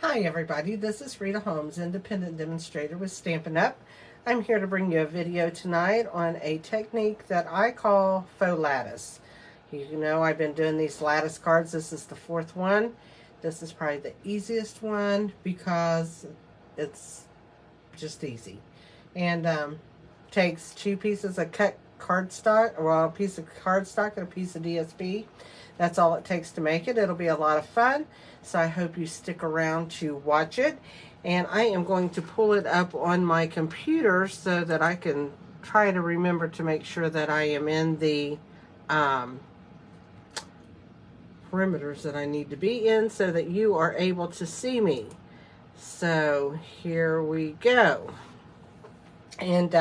Hi everybody, this is Rita Holmes, independent demonstrator with Stampin' Up. I'm here to bring you a video tonight on a technique that I call faux lattice. You know, I've been doing these lattice cards. This is the fourth one. This is probably the easiest one because it's just easy. And takes two pieces of cut cardstock, well, a piece of cardstock and a piece of DSP. That's all it takes to make it. It'll be a lot of fun, so I hope you stick around to watch it. And I am going to pull it up on my computer so that I can try to remember to make sure that I am in the perimeters that I need to be in so that you are able to see me. So here we go. And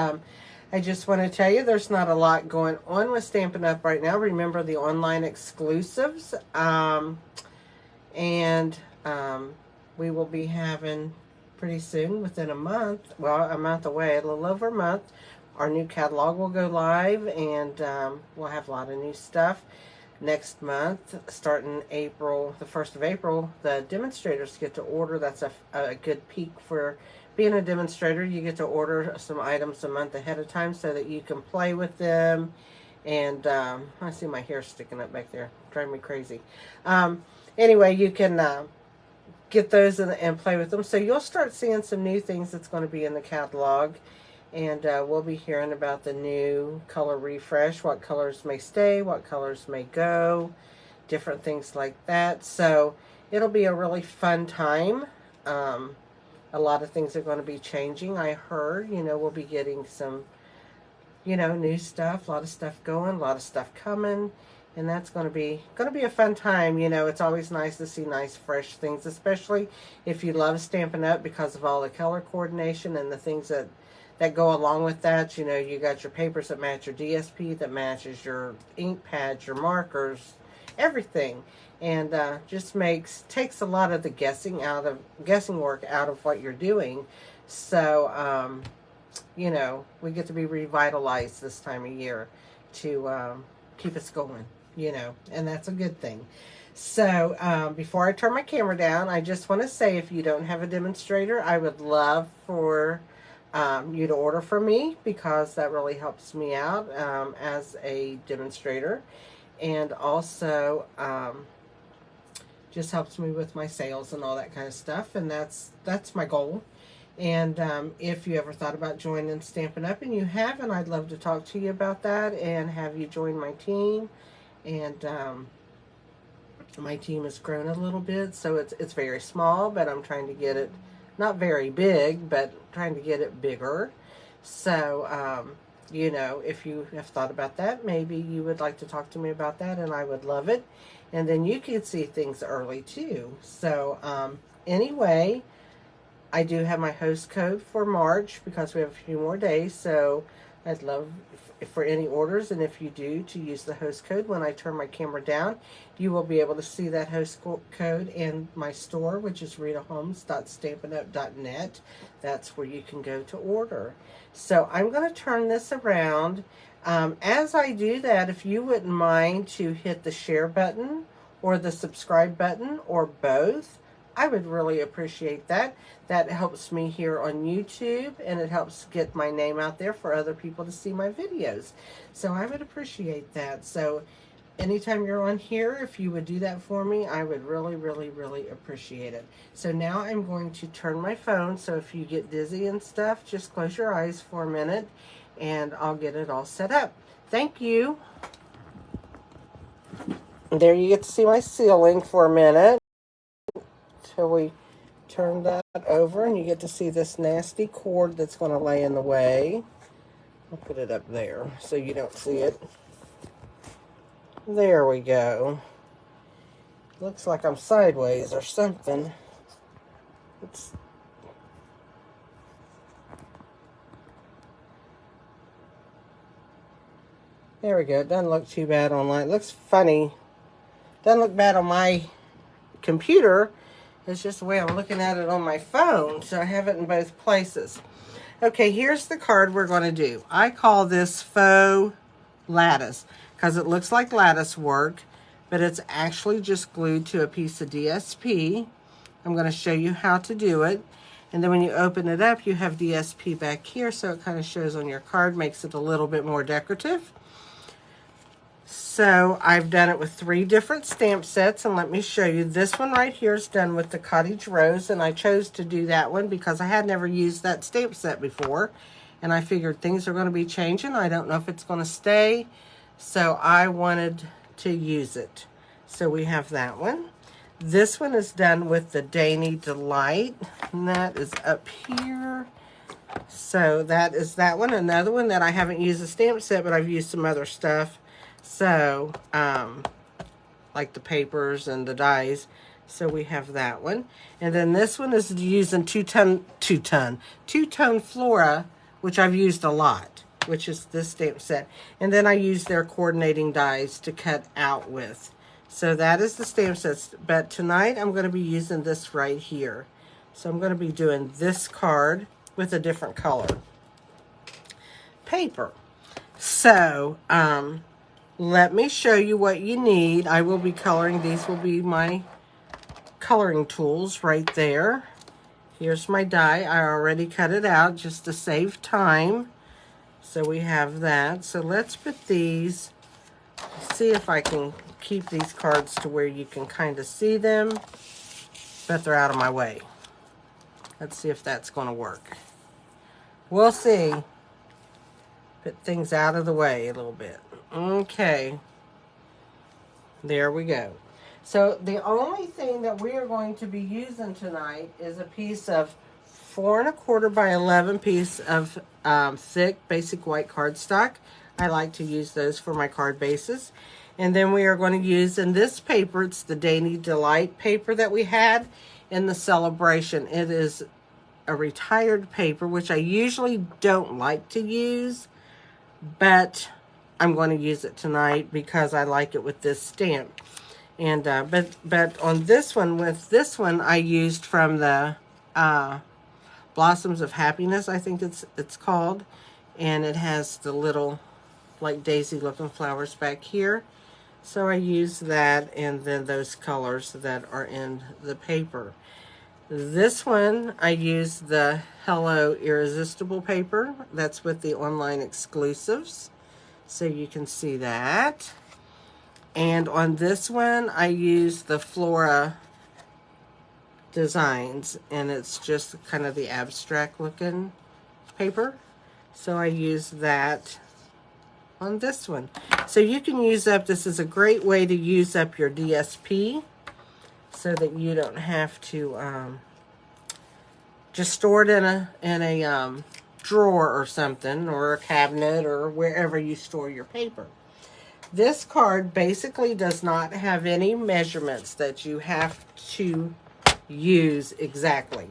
I just want to tell you there's not a lot going on with Stampin' Up! Right now. Remember the online exclusives. We will be having pretty soon, within a month, well, a month away, a little over a month, our new catalog will go live, and we'll have a lot of new stuff. Next month, starting April, the 1st of April, the demonstrators get to order. That's a good peak for being a demonstrator. You get to order some items a month ahead of time so that you can play with them. And I see my hair sticking up back there, driving me crazy. Anyway, you can get those and play with them. So you'll start seeing some new things that's going to be in the catalog. And we'll be hearing about the new color refresh, what colors may stay, what colors may go, different things like that. So it'll be a really fun time. A lot of things are going to be changing. I heard, we'll be getting some, new stuff, a lot of stuff going, a lot of stuff coming. And that's going to be a fun time. It's always nice to see nice, fresh things, especially if you love Stampin' Up! Because of all the color coordination and the things that go along with that. You got your papers that match your DSP, that matches your ink pads, your markers, everything. And just takes a lot of the guessing work out of what you're doing. So, we get to be revitalized this time of year to keep us going, and that's a good thing. So before I turn my camera down, I just want to say, if you don't have a demonstrator, I would love for you to order from me, because that really helps me out as a demonstrator, and also just helps me with my sales and all that kind of stuff, and that's my goal. And if you ever thought about joining Stampin' Up! And you haven't, I'd love to talk to you about that and have you join my team. And my team has grown a little bit, so it's very small, but I'm trying to get it not very big, but trying to get it bigger. So, if you have thought about that, maybe you would like to talk to me about that, and I would love it. And then you can see things early too. So, anyway, I do have my host code for March because we have a few more days. So I'd love for any orders, and if you do, to use the host code. When I turn my camera down, you will be able to see that host code in my store, which is ritaholmes.stampinup.net. That's where you can go to order. So I'm going to turn this around. As I do that, if you wouldn't mind to hit the share button or the subscribe button or both, I would really appreciate that. That helps me here on YouTube, and it helps get my name out there for other people to see my videos. So I would appreciate that. So anytime you're on here, if you would do that for me, I would really, really, really appreciate it. So now I'm going to turn my phone, so if you get dizzy and stuff, just close your eyes for a minute, and I'll get it all set up. Thank you. There you get to see my ceiling for a minute. Till we turn that over, and you get to see this nasty cord that's going to lay in the way. I'll put it up there so you don't see it. There we go. Looks like I'm sideways or something. There we go. It doesn't look too bad online. It looks funny. Doesn't look bad on my computer. It's just the way I'm looking at it on my phone, so I have it in both places. Okay, here's the card we're going to do. I call this faux lattice because it looks like lattice work, but it's actually just glued to a piece of DSP. I'm going to show you how to do it. And then when you open it up, you have DSP back here, so it kind of shows on your card, makes it a little bit more decorative. So I've done it with 3 different stamp sets, and let me show you. This one right here is done with the Cottage Rose, and I chose to do that one because I had never used that stamp set before, and I figured things are going to be changing. I don't know if it's going to stay, so I wanted to use it. So we have that one. This one is done with the Dainty Delight, and that is up here. So that is that one. Another one that I haven't used a stamp set, but I've used some other stuff. So, like the papers and the dies. So we have that one. And then this one is using two-tone Flora, which I've used a lot, which is this stamp set. And then I use their coordinating dies to cut out with. So that is the stamp sets. But tonight I'm going to be using this right here. So I'm going to be doing this card with a different color paper. So, let me show you what you need. I will be coloring. These will be my coloring tools right there. Here's my die. I already cut it out just to save time. So we have that. So let's put these, see if I can keep these cards to where you can kind of see them, but they're out of my way. Let's see if that's going to work. We'll see. Put things out of the way a little bit. Okay. There we go. So the only thing that we are going to be using tonight is a piece of 4 1/4 by 11 piece of thick basic white cardstock. I like to use those for my card bases. And then we are going to use in this paper, it's the Dainty Delight paper that we had in the celebration. It is a retired paper, which I usually don't like to use, but I'm going to use it tonight because I like it with this stamp. And but on this one, with this one, I used from the Blossoms of Happiness, I think it's called, and it has the little like daisy looking flowers back here. So I use that, and then those colors that are in the paper. This one, I use the Hello Irresistible paper. That's with the online exclusives. So you can see that. And on this one, I use the Flora Designs, and it's just kind of the abstract looking paper. So I use that on this one. So you can use up, this is a great way to use up your DSP so that you don't have to just store it in a drawer or something, or a cabinet, or wherever you store your paper. This card basically does not have any measurements that you have to use exactly.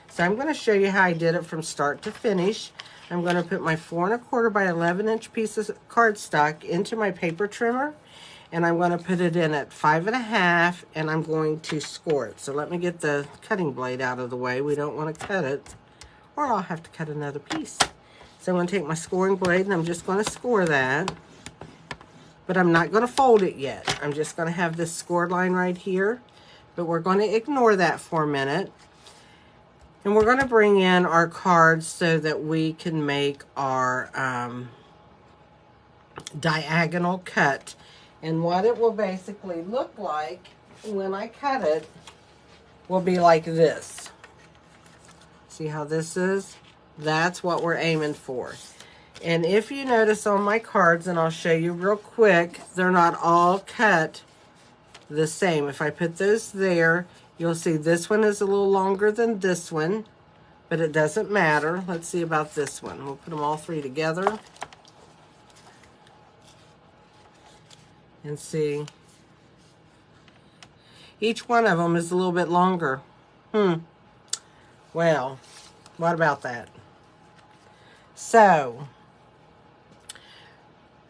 So I'm going to show you how I did it from start to finish. I'm going to put my 4 1/4 by 11 inch piece of cardstock into my paper trimmer, and I'm going to put it in at 5 1/2, and I'm going to score it. So let me get the cutting blade out of the way. We don't want to cut it, or I'll have to cut another piece. So I'm going to take my scoring blade, and I'm just going to score that. But I'm not going to fold it yet. I'm just going to have this scored line right here. But we're going to ignore that for a minute. And we're going to bring in our cards so that we can make our diagonal cut. And what it will basically look like when I cut it will be like this. See how this is? That's what we're aiming for. And if you notice on my cards, and I'll show you real quick, they're not all cut the same. If I put those there, you'll see this one is a little longer than this one, but it doesn't matter. Let's see about this one. We'll put them all 3 together and see. Each one of them is a little bit longer. Well, what about that? So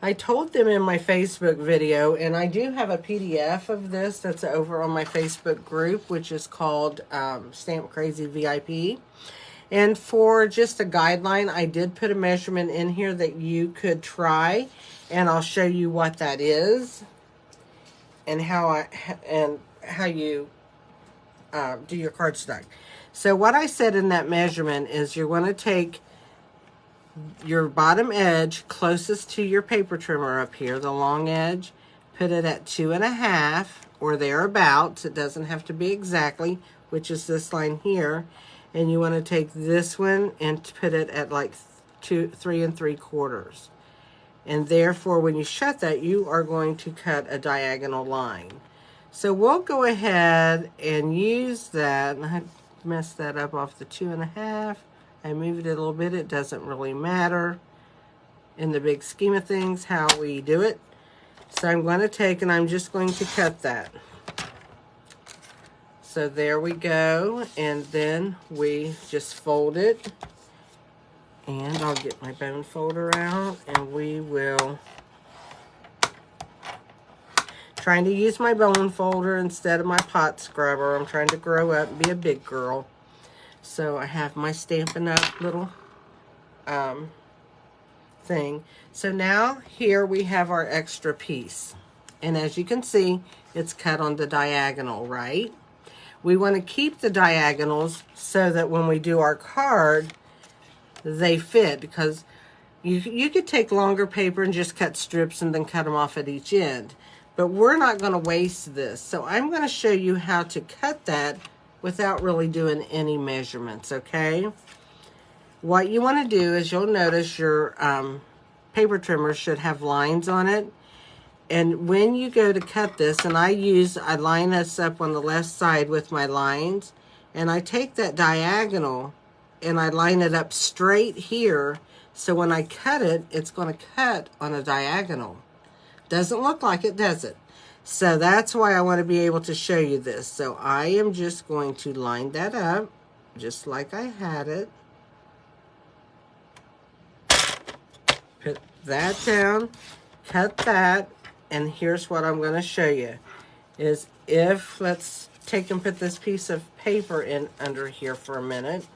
I told them in my Facebook video, and I do have a PDF of this that's over on my Facebook group, which is called Stamp Crazy VIP. And for just a guideline, I did put a measurement in here that you could try, and I'll show you what that is and how you do your cardstock. So what I said in that measurement is you're going to take your bottom edge closest to your paper trimmer up here, the long edge, put it at 2.5 or thereabouts. It doesn't have to be exactly, which is this line here. And you want to take this one and put it at like 3 3/4. And therefore, when you shut that, you are going to cut a diagonal line. So we'll go ahead and use that. I messed that up off the 2.5. I moved it a little bit. It doesn't really matter in the big scheme of things how we do it. So I'm going to take and I'm just going to cut that. So there we go. And then we just fold it. And I'll get my bone folder out and we will, trying to use my bone folder instead of my pot scrubber. I'm trying to grow up and be a big girl. So I have my Stampin' Up little thing. So now here we have our extra piece. And as you can see, it's cut on the diagonal, right? We want to keep the diagonals so that when we do our card, they fit, because you could take longer paper and just cut strips and then cut them off at each end. But we're not going to waste this. So I'm going to show you how to cut that without really doing any measurements, okay? What you want to do is you'll notice your paper trimmer should have lines on it. And when you go to cut this, and I line this up on the left side with my lines, and I take that diagonal and I line it up straight here. So when I cut it, it's going to cut on a diagonal. Doesn't look like it, does it? So that's why I want to be able to show you this. So I am just going to line that up just like I had it. Put that down, cut that, and here's what I'm going to show you. Is if, let's take and put this piece of paper in under here for a minute.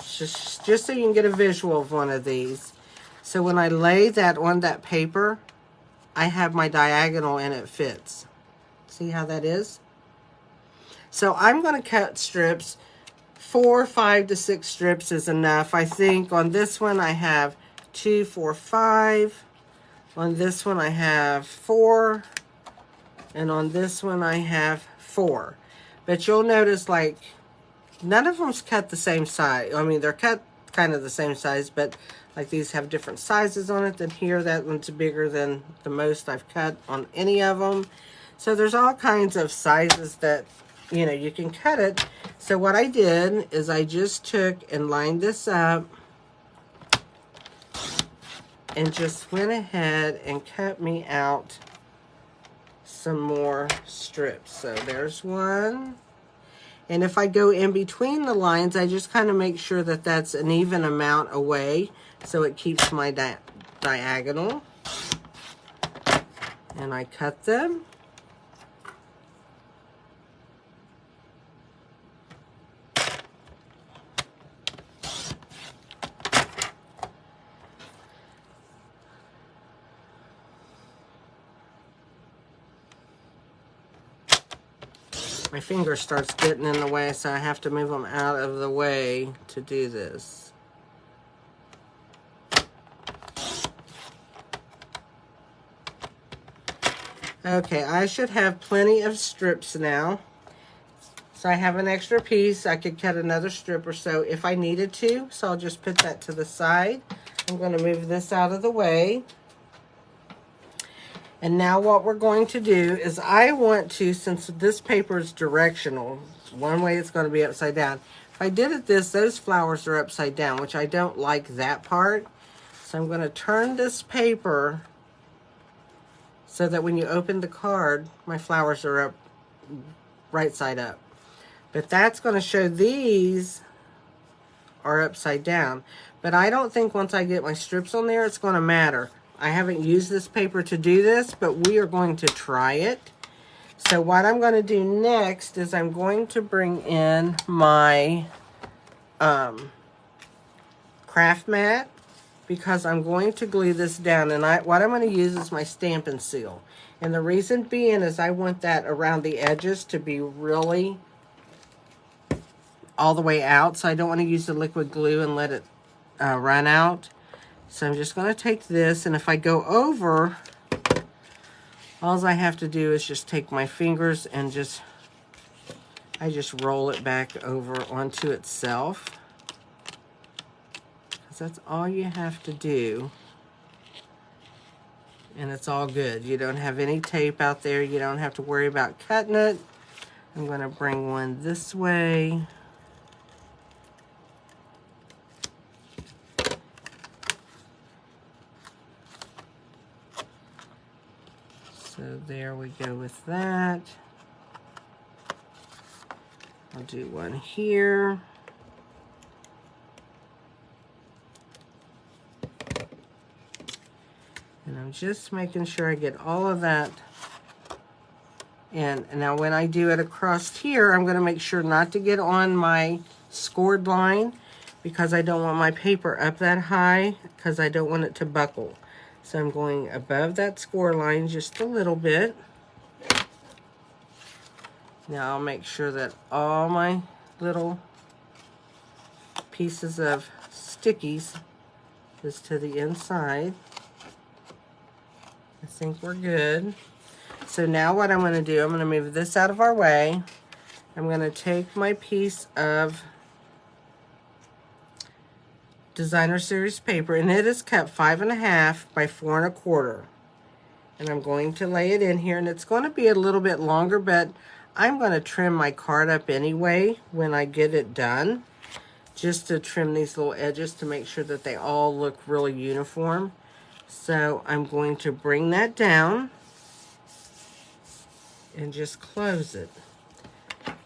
Just so you can get a visual of one of these. So when I lay that on that paper, I have my diagonal and it fits. See how that is? So I'm going to cut strips. 4, 5 to 6 strips is enough. I think on this one I have 2, 4, 5. On this one I have 4. And on this one I have 4. But you'll notice, like, none of them's cut the same size. I mean, they're cut kind of the same size, but like these have different sizes on it. Than here, that one's bigger than the most I've cut on any of them. So there's all kinds of sizes that, you know, you can cut it. So what I did is I just took and lined this up and just went ahead and cut me out some more strips. So there's one. And if I go in between the lines, I just kind of make sure that that's an even amount away so it keeps my diagonal. And I cut them. My finger starts getting in the way, so I have to move them out of the way to do this. Okay, I should have plenty of strips now. So I have an extra piece. I could cut another strip or so if I needed to. So I'll just put that to the side. I'm going to move this out of the way. And now what we're going to do is I want to, since this paper is directional, one way it's going to be upside down. If I did it those flowers are upside down, which I don't like that part. So I'm going to turn this paper so that when you open the card, my flowers are up, right side up. But that's going to show these are upside down. But I don't think once I get my strips on there, it's going to matter. I haven't used this paper to do this, but we are going to try it. So what I'm going to do next is I'm going to bring in my craft mat, because I'm going to glue this down. And what I'm going to use is my Stampin' Seal. And the reason being is I want that around the edges to be really all the way out, so I don't want to use the liquid glue and let it run out. So I'm just going to take this, and if I go over, all I have to do is just take my fingers and I just roll it back over onto itself. Because that's all you have to do. And it's all good. You don't have any tape out there. You don't have to worry about cutting it. I'm going to bring one this way. So there we go with that. I'll do one here. And I'm just making sure I get all of that in. And now when I do it across here, I'm going to make sure not to get on my scored line because I don't want my paper up that high because I don't want it to buckle. So I'm going above that score line just a little bit. Now I'll make sure that all my little pieces of stickies is to the inside. I think we're good. So now what I'm going to do, I'm going to move this out of our way. I'm going to take my piece of Designer Series paper, and it is cut 5.5 by 4 1/4. And I'm going to lay it in here, and it's going to be a little bit longer, but I'm going to trim my card up anyway when I get it done, just to trim these little edges to make sure that they all look really uniform. So I'm going to bring that down and just close it.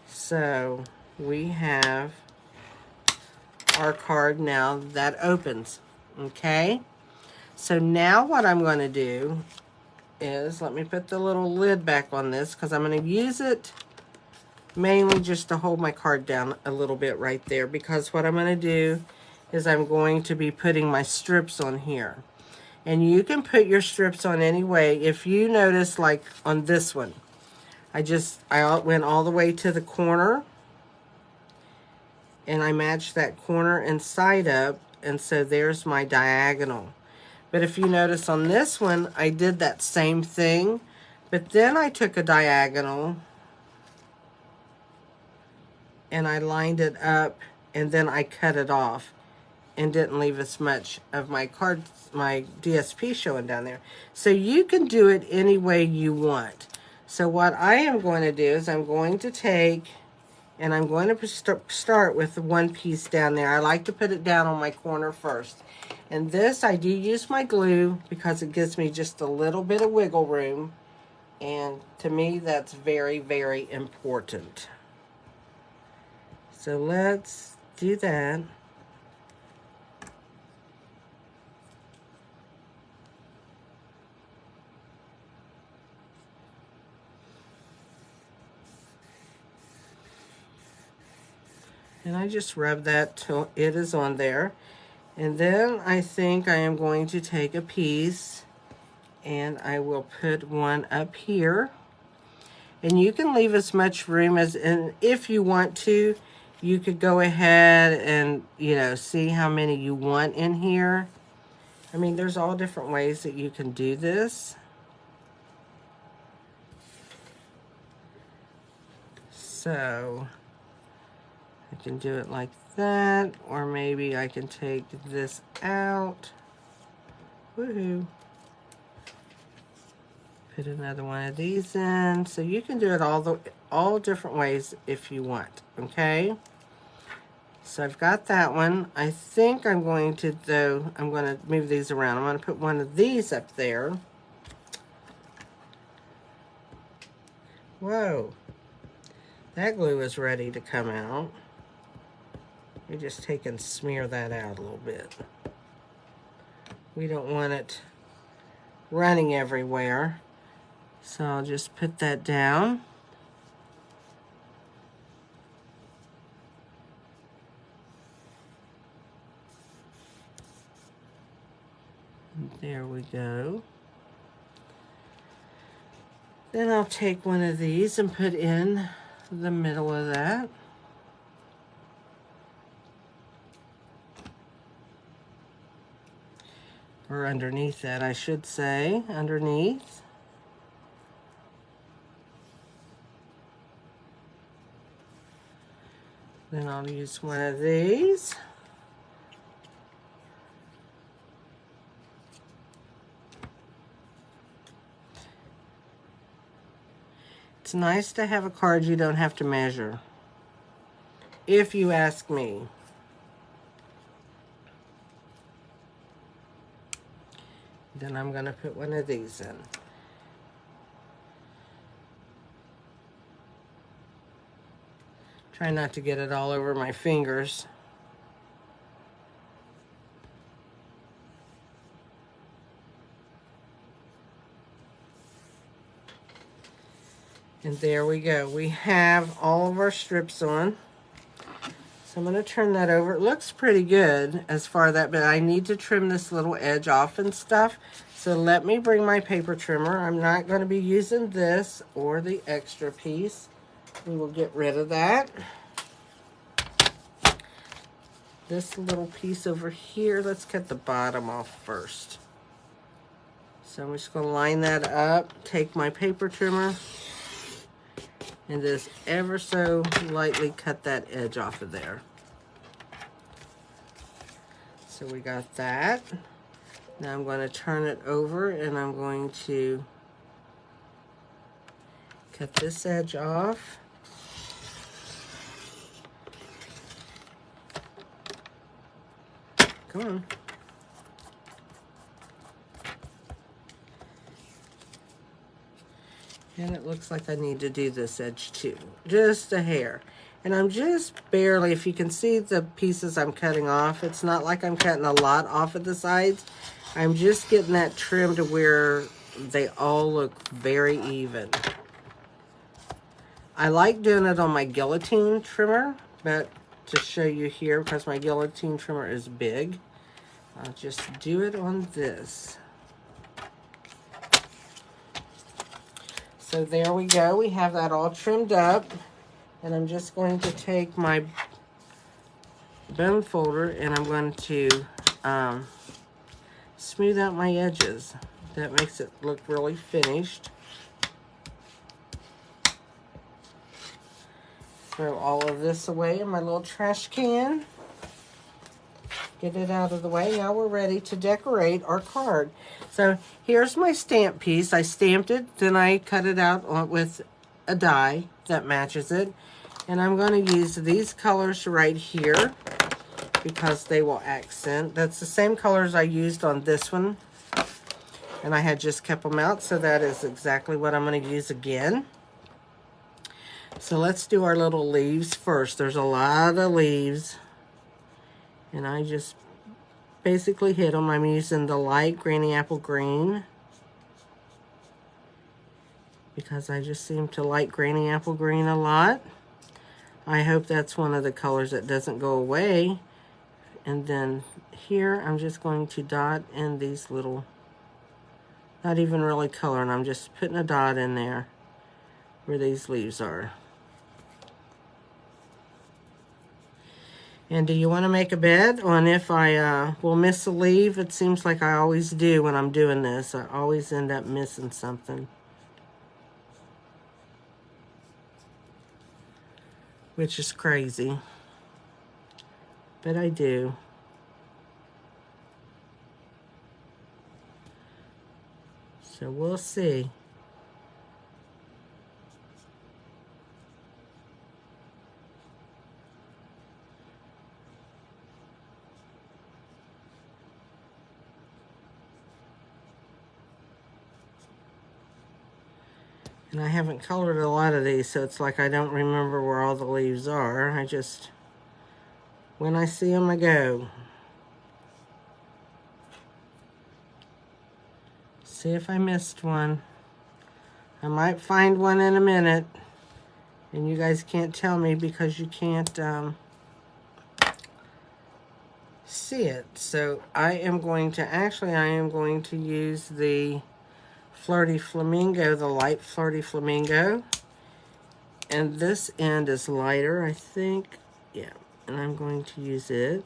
So we have our card now that opens, okay? So now what I'm going to do is, let me put the little lid back on this because I'm going to use it mainly just to hold my card down a little bit right there, because what I'm going to do is I'm going to be putting my strips on here. And you can put your strips on any way. If you notice, like on this one, I went all the way to the corner and I matched that corner and side up, and so there's my diagonal. But if you notice on this one, I did that same thing, but then I took a diagonal and I lined it up, and then I cut it off and didn't leave as much of my card, my DSP showing down there. So you can do it any way you want. So what I am going to do is I'm going to take, and I'm going to start with one piece down there. I like to put it down on my corner first. And this, I do use my glue because it gives me just a little bit of wiggle room. And to me, that's very, very important. So let's do that. And I just rub that till it is on there. And then I think I am going to take a piece and I will put one up here. And you can leave as much room as, and if you want to, you could go ahead and, you know, see how many you want in here. I mean, there's all different ways that you can do this. So I can do it like that, or maybe I can take this out. Woohoo. Put another one of these in. So you can do it all different ways if you want, okay? So I've got that one. I think I'm going to, though, I'm going to move these around. I'm going to put one of these up there. Whoa. That glue is ready to come out. You just take and smear that out a little bit. We don't want it running everywhere. So I'll just put that down. There we go. Then I'll take one of these and put in the middle of that. or underneath that, I should say, underneath. Then I'll use one of these. It's nice to have a card you don't have to measure, if you ask me. Then I'm going to put one of these in. Try not to get it all over my fingers. And there we go. We have all of our strips on. So I'm going to turn that over. It looks pretty good as far as that, but I need to trim this little edge off and stuff. So let me bring my paper trimmer. I'm not going to be using this or the extra piece. We will get rid of that. This little piece over here, let's cut the bottom off first. So I'm just going to line that up, take my paper trimmer, and just ever so lightly cut that edge off of there. So we got that. Now I'm going to turn it over and I'm going to cut this edge off. Come on. And it looks like I need to do this edge too, just a hair. And I'm just barely, if you can see the pieces I'm cutting off, it's not like I'm cutting a lot off at the sides. I'm just getting that trim to where they all look very even. I like doing it on my guillotine trimmer, but to show you here, because my guillotine trimmer is big, I'll just do it on this. So there we go. We have that all trimmed up. And I'm just going to take my bone folder and I'm going to smooth out my edges. That makes it look really finished. Throw all of this away in my little trash can. Get it out of the way. Now we're ready to decorate our card. So here's my stamp piece. I stamped it, then I cut it out with a die that matches it. And I'm going to use these colors right here because they will accent. That's the same colors I used on this one. And I had just kept them out, so that is exactly what I'm going to use again. So let's do our little leaves first. There's a lot of leaves. And I just basically hit them. I'm using the light granny apple green because I just seem to like granny apple green a lot. I hope that's one of the colors that doesn't go away. And then here I'm just going to dot in these little, not even really coloring, I'm just putting a dot in there where these leaves are. And do you want to make a bet on if I will miss a leaf? It seems like I always do when I'm doing this. I always end up missing something, which is crazy, but I do. So we'll see. And I haven't colored a lot of these, so it's like I don't remember where all the leaves are. I just, when I see them, I go. See if I missed one. I might find one in a minute, and you guys can't tell me because you can't see it. So I am going to use the Flirty Flamingo, the light Flirty Flamingo. And this end is lighter, I think. Yeah, and I'm going to use it.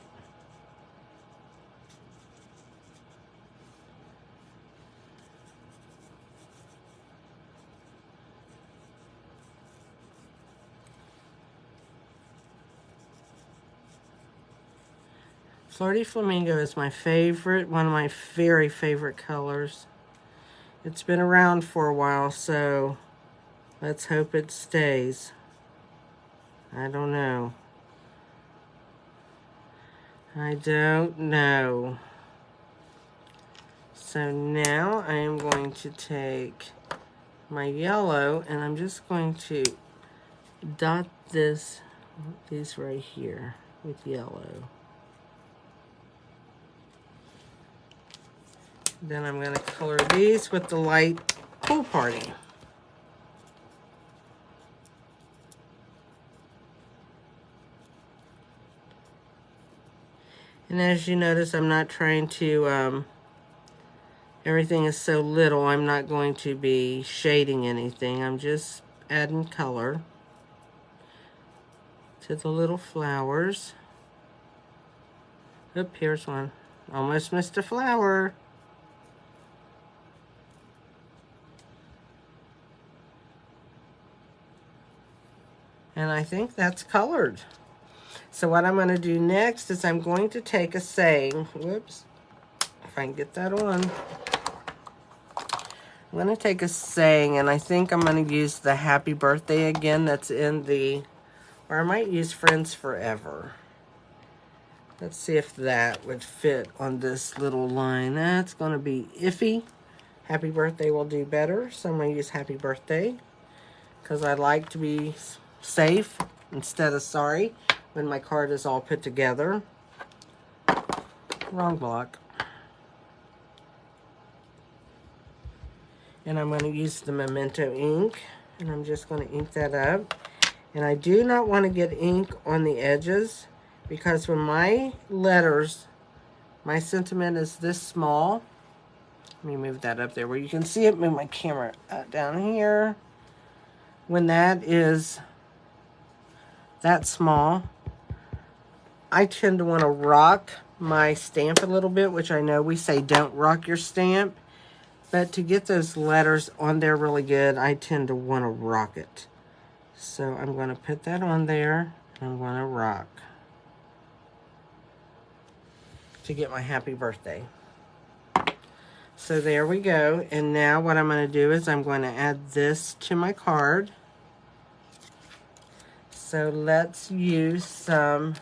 Flirty Flamingo is my favorite, one of my very favorite colors. It's been around for a while, so let's hope it stays. I don't know. I don't know. So now I am going to take my yellow and I'm just going to dot these right here with yellow. Then I'm going to color these with the light Pool Party. And as you notice, I'm not trying to, everything is so little, I'm not going to be shading anything. I'm just adding color to the little flowers. Oop, here's one. Almost missed a flower. And I think that's colored. So what I'm going to do next is I'm going to take a saying. Whoops. If I can get that on. I'm going to take a saying, and I think I'm going to use the Happy Birthday again that's in the, or I might use Friends Forever. Let's see if that would fit on this little line. That's going to be iffy. Happy Birthday will do better, so I'm going to use Happy Birthday because I like to be safe instead of sorry when my card is all put together. Wrong block. And I'm going to use the Memento ink, and I'm just going to ink that up. And I do not want to get ink on the edges because when my letters, my sentiment is this small. Let me move that up there where you can see it. Move my camera down here. When that is that small, I tend to want to rock my stamp a little bit, which I know we say don't rock your stamp. But to get those letters on there really good, I tend to want to rock it. So I'm going to put that on there, and I'm going to rock to get my Happy Birthday. So there we go. And now what I'm going to do is I'm going to add this to my card. So let's use some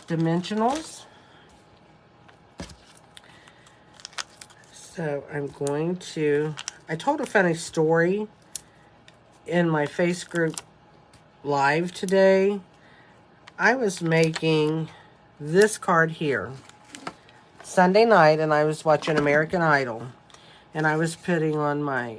dimensionals. So I'm going to, I told a funny story in my face group live today. I was making this card here Sunday night, and I was watching American Idol, and I was putting on my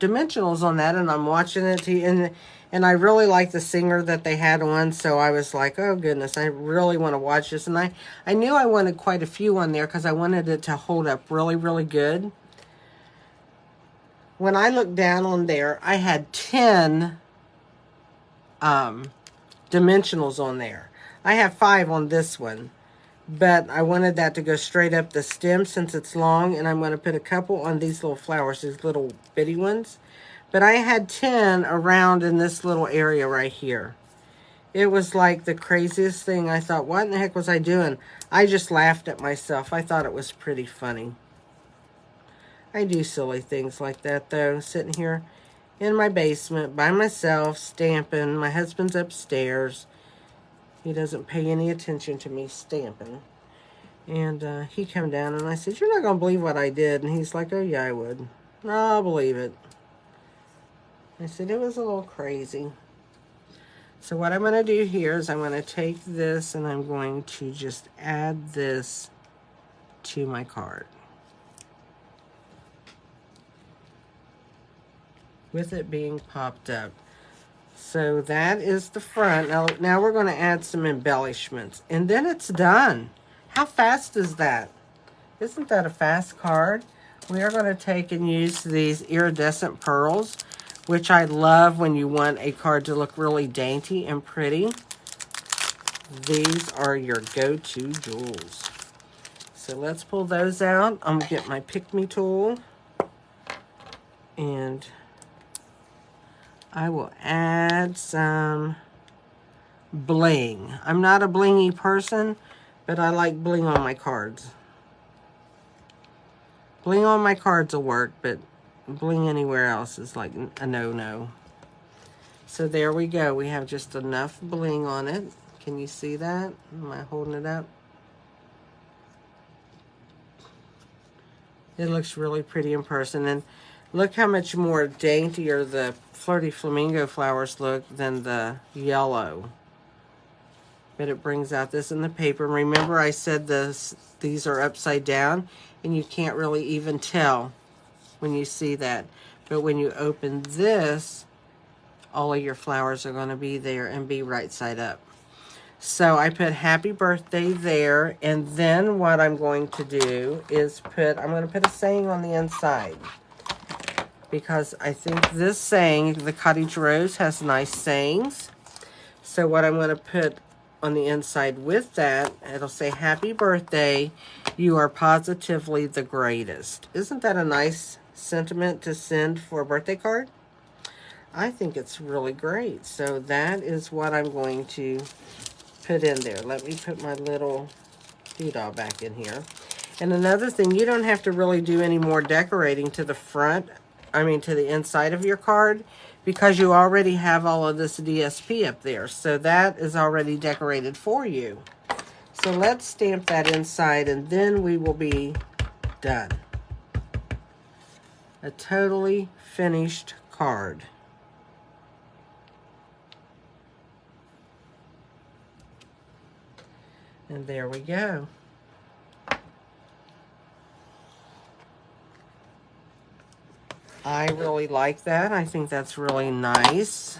dimensionals on that, and I'm watching it, and I really like the singer that they had on, so I was like, oh goodness, I really want to watch this. And I knew I wanted quite a few on there because I wanted it to hold up really, really good. When I looked down on there, I had 10 dimensionals on there. I have 5 on this one, but I wanted that to go straight up the stem since it's long, and I'm going to put a couple on these little flowers, these little bitty ones. But I had 10 around in this little area right here. It was like the craziest thing. I thought, what in the heck was I doing? I just laughed at myself. I thought it was pretty funny. I do silly things like that, though, sitting here in my basement by myself, stamping. My husband's upstairs. He doesn't pay any attention to me stamping. And he came down, and I said, you're not going to believe what I did. And he's like, oh, yeah, I would. No, I'll believe it. I said, it was a little crazy. So what I'm going to do here is I'm going to take this and I'm going to just add this to my card. With it being popped up. So that is the front. Now we're going to add some embellishments. And then it's done. How fast is that? Isn't that a fast card? We are going to take and use these iridescent pearls, which I love when you want a card to look really dainty and pretty. These are your go-to jewels. So let's pull those out. I'm going to get my Pick Me tool. And I will add some bling. I'm not a blingy person, but I like bling on my cards. Bling on my cards will work, but bling anywhere else is like a no-no. So there we go. We have just enough bling on it. Can you see that? Am I holding it up? It looks really pretty in person. And look how much more daintier the Flirty Flamingo flowers look than the yellow. But it brings out this in the paper. Remember I said these are upside down, and you can't really even tell when you see that. But when you open this, all of your flowers are going to be there and be right side up. So I put happy birthday there, and then what I'm going to do is I'm going to put a saying on the inside, because I think this saying, the Cottage Rose, has nice sayings. So what I'm going to put on the inside with that, it'll say, happy birthday, you are positively the greatest. Isn't that a nice sentiment to send for a birthday card? I think it's really great. So that is what I'm going to put in there. Let me put my little doodah back in here. And another thing, you don't have to really do any more decorating to the front, to the inside of your card, because you already have all of this DSP up there. So that is already decorated for you. So let's stamp that inside, and then we will be done. A totally finished card. And there we go. I really like that. I think that's really nice.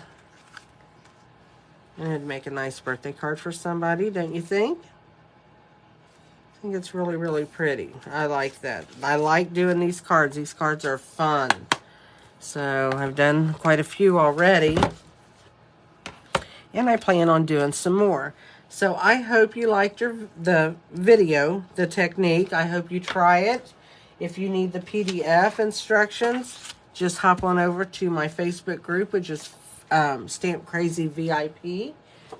And it'd make a nice birthday card for somebody, don't you think? I think it's really, really pretty. I like that. I like doing these cards. These cards are fun. So I've done quite a few already. And I plan on doing some more. So I hope you liked the video, the technique. I hope you try it. If you need the PDF instructions, just hop on over to my Facebook group, which is Stamp Crazy VIP.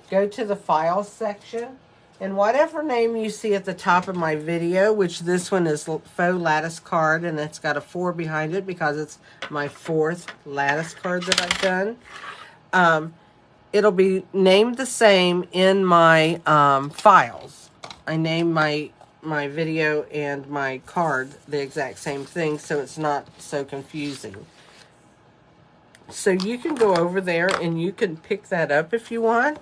Go to the files section, and whatever name you see at the top of my video, which this one is Faux Lattice Card, and it's got a 4 behind it because it's my 4th lattice card that I've done. It'll be named the same in my files. I name my video and my card the exact same thing, so it's not so confusing. So you can go over there and you can pick that up if you want,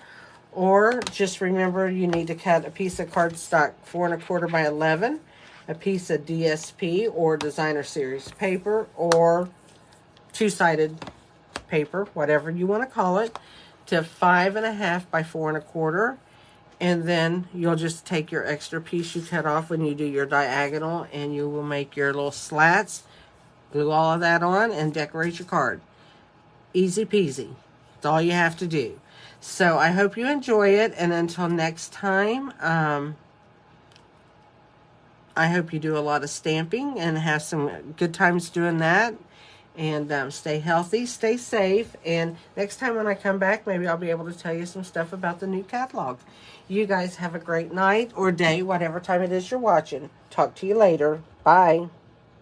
or just remember you need to cut a piece of cardstock 4 1/4 by 11, a piece of DSP or designer series paper, or two-sided paper, whatever you want to call it, to 5 1/2 by 4 1/4. And then you'll just take your extra piece you cut off when you do your diagonal, and you will make your little slats, glue all of that on, and decorate your card. Easy peasy. That's all you have to do. So I hope you enjoy it, and until next time, I hope you do a lot of stamping and have some good times doing that. And stay healthy, stay safe, and next time when I come back, maybe I'll be able to tell you some stuff about the new catalog. You guys have a great night or day, whatever time it is you're watching. Talk to you later. Bye.